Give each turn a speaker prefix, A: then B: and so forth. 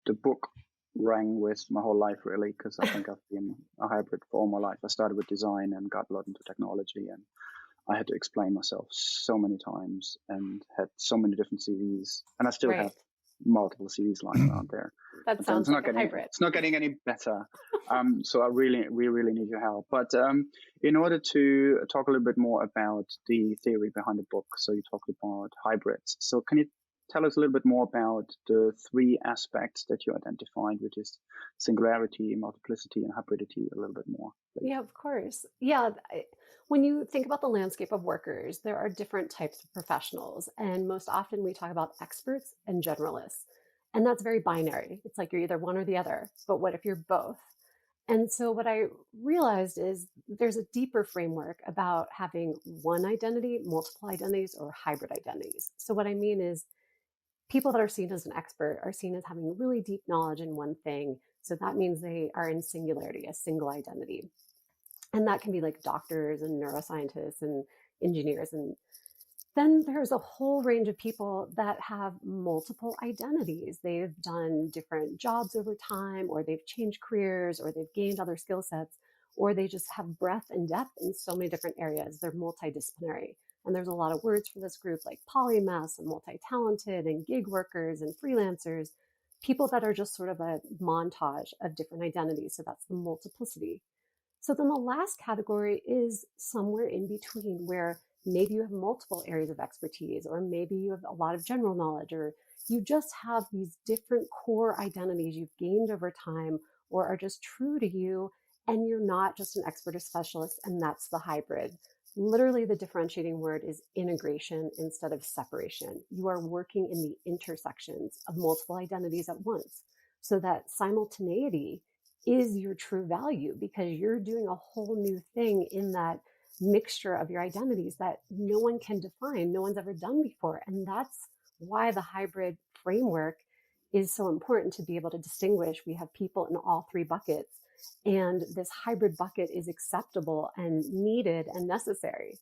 A: the book rang with my whole life, really, because I think I've been a hybrid for all my life. I started with design and got a lot into technology, and I had to explain myself so many times and had so many different CVs, and I still have
B: Right.
A: multiple CVs lying around there.
B: That
A: But
B: sounds like a hybrid.
A: it's not getting any better. So we really need your help. But in order to talk a little bit more about the theory behind the book, so you talked about hybrids. So can you tell us a little bit more about the three aspects that you identified, which is singularity, multiplicity, and hybridity, a little bit more, please?
B: Yeah, of course. Yeah. When you think about the landscape of workers, there are different types of professionals. And most often we talk about experts and generalists. And that's very binary. It's like you're either one or the other. But what if you're both? And so what I realized is there's a deeper framework about having one identity, multiple identities, or hybrid identities. So what I mean is people that are seen as an expert are seen as having really deep knowledge in one thing. So that means they are in singularity, a single identity. And that can be like doctors and neuroscientists and engineers. And then there's a whole range of people that have multiple identities. They've done different jobs over time, or they've changed careers, or they've gained other skill sets, or they just have breadth and depth in so many different areas. They're multidisciplinary. And there's a lot of words for this group like polymaths and multi-talented and gig workers and freelancers, people that are just sort of a montage of different identities. So that's the multiplicity. So then the last category is somewhere in between where maybe you have multiple areas of expertise, or maybe you have a lot of general knowledge, or you just have these different core identities you've gained over time or are just true to you. And you're not just an expert or specialist, and that's the hybrid. Literally, the differentiating word is integration instead of separation. You are working in the intersections of multiple identities at once, so that simultaneity is your true value because you're doing a whole new thing in that mixture of your identities that no one can define, no one's ever done before. And that's why the hybrid framework is so important, to be able to distinguish. We have people in all three buckets, and this hybrid bucket is acceptable and needed and necessary.